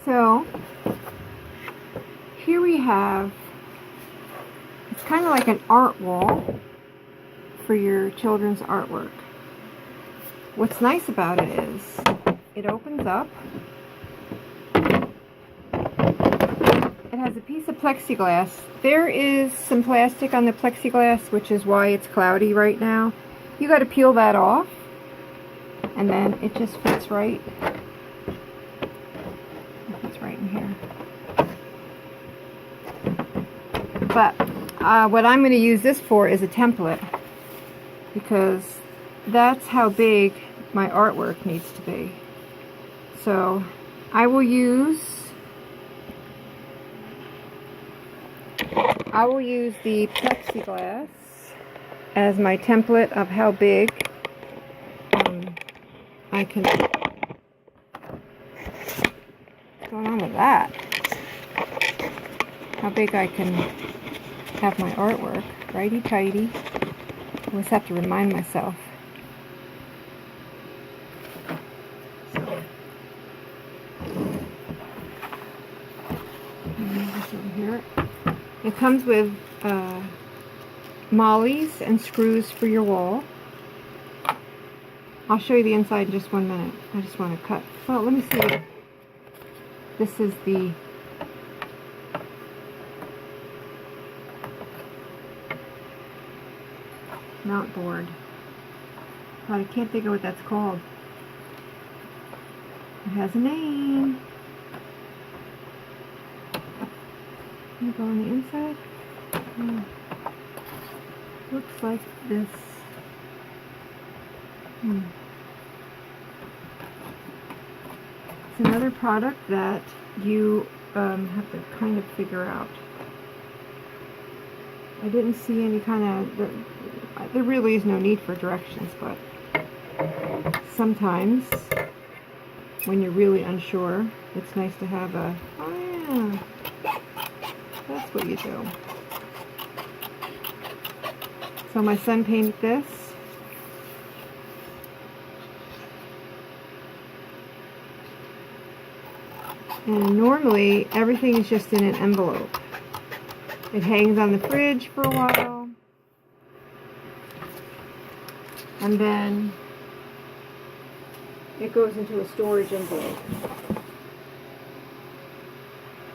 So here we have, it's kind of like an art wall for your children's artwork. What's nice about it is it opens up. It has a piece of plexiglass. There is some plastic on the plexiglass, which is why it's cloudy right now. You got to peel that off, and then it just fits right. It fits right in here. But what I'm going to use this for is a template, because that's how big my artwork needs to be. So I will use the plexiglass as my template of how big I can. What's going on with that? How big I can have my artwork. Righty-tighty. I always have to remind myself. It comes with mollies and screws for your wall. I'll show you the inside in just 1 minute. I just want to cut. Well, let me see. This is the mount board. God, I can't think of what that's called. It has a name. Can you go on the inside? Oh. Looks like this. It's another product that you have to kind of figure out. I didn't see any kind of, there really is no need for directions, but sometimes when you're really unsure, it's nice to have a, oh yeah, that's what you do. So my son painted this. And normally everything is just in an envelope. It hangs on the fridge for a while. And then it goes into a storage envelope.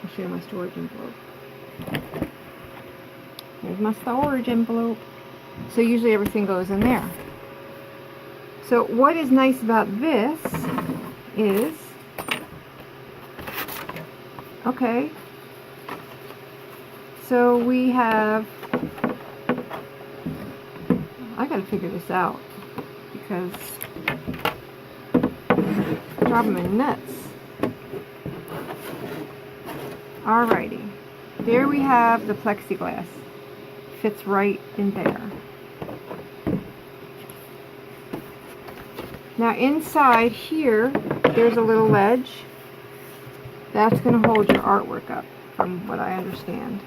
I'll show you my storage envelope. There's my storage envelope. So usually everything goes in there. So what is nice about this is, okay, so we have, I gotta figure this out because it's driving me nuts. Alrighty, there we have the plexiglass. Fits right in there. Now inside here, there's a little ledge. That's going to hold your artwork up, from what I understand.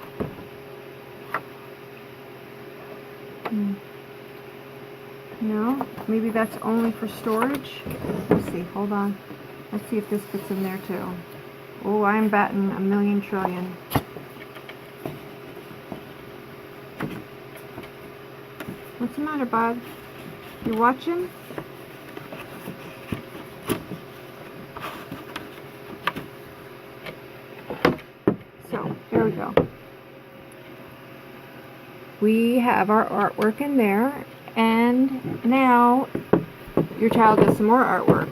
No, maybe that's only for storage. Let's see, hold on. Let's see if this fits in there too. Oh, I'm batting a million trillion. What's the matter, bud? You watching? So, there we go. We have our artwork in there, and now your child does some more artwork.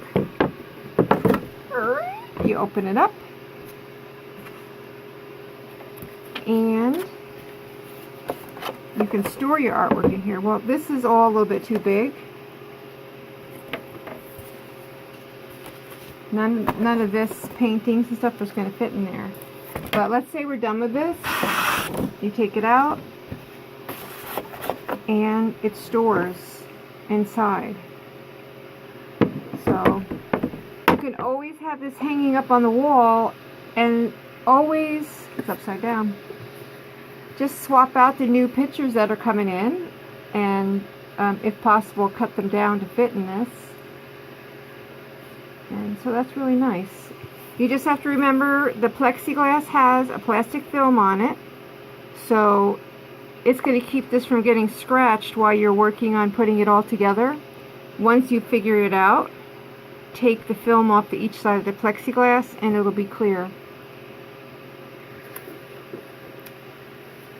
You open it up, and you can store your artwork in here. Well, this is all a little bit too big. None of this paintings and stuff is going to fit in there. But let's say we're done with this. You take it out, and it stores inside. So you can always have this hanging up on the wall, and always, it's upside down. Just swap out the new pictures that are coming in, and if possible, cut them down to fit in this. And so that's really nice. You just have to remember the plexiglass has a plastic film on it, so it's going to keep this from getting scratched while you're working on putting it all together. Once you figure it out, take the film off to each side of the plexiglass and it'll be clear.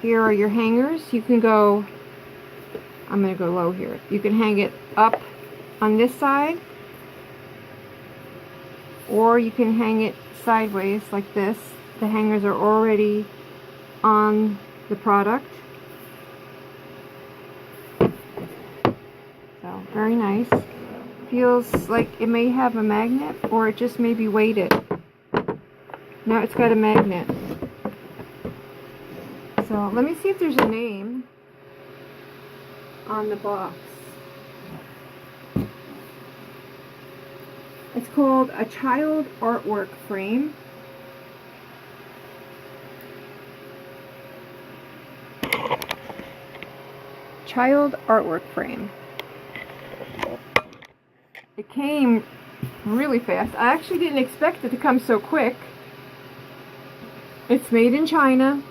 Here are your hangers. You can go, I'm going to go low here. You can hang it up on this side, or you can hang it sideways like this. The hangers are already on the product. So, very nice. Feels like it may have a magnet, or it just may be weighted. No, it's got a magnet. So, let me see if there's a name on the box. It's called a child artwork frame. Child artwork frame. It came really fast. I actually didn't expect it to come so quick. It's made in China.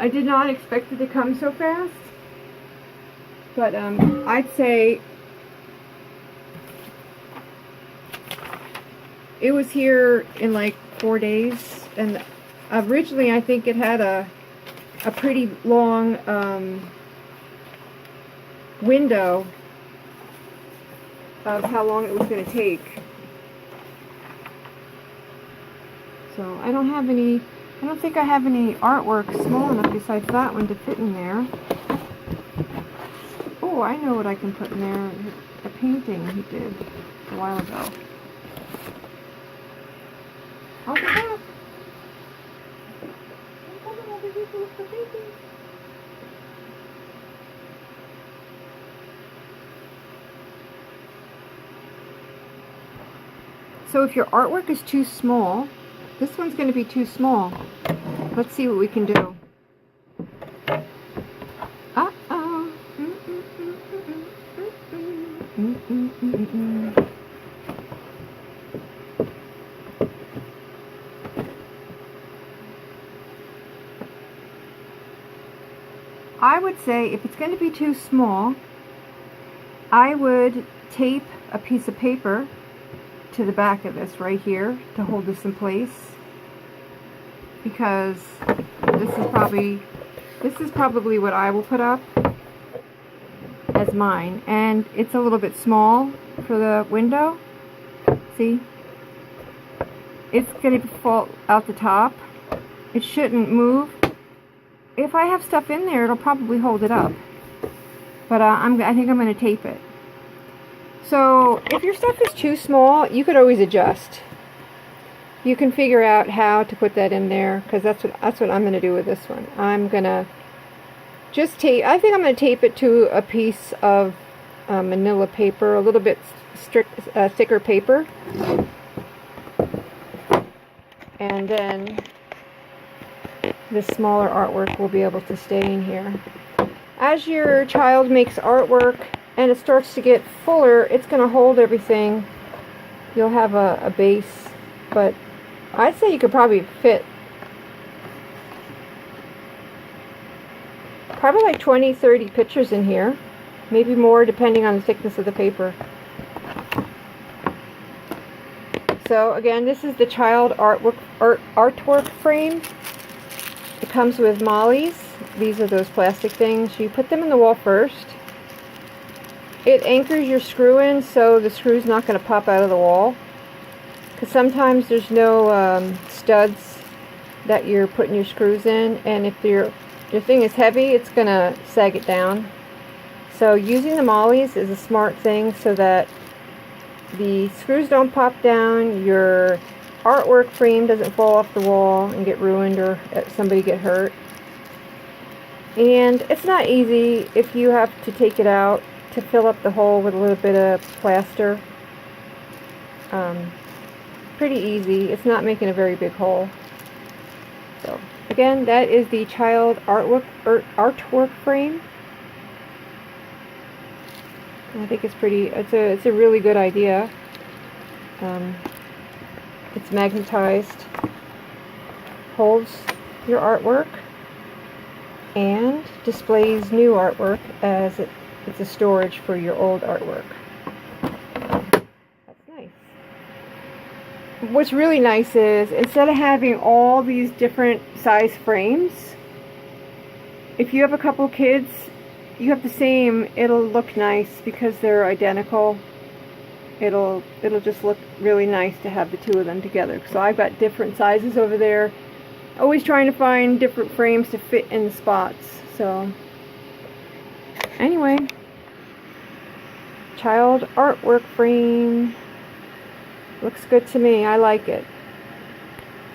I did not expect it to come so fast. But I'd say it was here in like 4 days. And originally I think it had a pretty long window of how long it was going to take. So I don't think I have any artwork small enough besides that one to fit in there. Oh, I know what I can put in there. A painting he did a while ago. I'll go back. So if your artwork is too small, this one's going to be too small. Let's see what we can do. Uh-oh. I would say if it's going to be too small, I would tape a piece of paper to the back of this right here to hold this in place, because this is probably what I will put up as mine, and it's a little bit small for the window. See, it's going to fall out the top. It shouldn't move. If I have stuff in there, it'll probably hold it up, but I think I'm going to tape it. So if your stuff is too small, you could always adjust. You can figure out how to put that in there, because that's what I'm going to do with this one. I'm going to just tape. I think I'm going to tape it to a piece of manila paper, a little bit thicker paper, and then the smaller artwork will be able to stay in here. As your child makes artwork and it starts to get fuller, it's going to hold everything. You'll have a base, but I'd say you could probably fit probably like 20-30 pictures in here, maybe more depending on the thickness of the paper. So again, this is the child artwork frame. It comes with mollies. These are those plastic things. You put them in the wall first. It anchors your screw in, so the screw's not going to pop out of the wall. Because sometimes there's no studs that you're putting your screws in, and if your thing is heavy, it's going to sag it down. So using the mollies is a smart thing, so that the screws don't pop down, your artwork frame doesn't fall off the wall and get ruined, or somebody get hurt. And it's not easy if you have to take it out to fill up the hole with a little bit of plaster. Pretty easy. It's not making a very big hole. So again, that is the child artwork frame. I think it's pretty. It's a really good idea. It's magnetized, holds your artwork, and displays new artwork as it's a storage for your old artwork. That's nice. What's really nice is, instead of having all these different size frames, if you have a couple kids, you have the same, it'll look nice because they're identical. It'll just look really nice to have the two of them together. So I've got different sizes over there. Always trying to find different frames to fit in the spots. So anyway, child artwork frame. Looks good to me. I like it.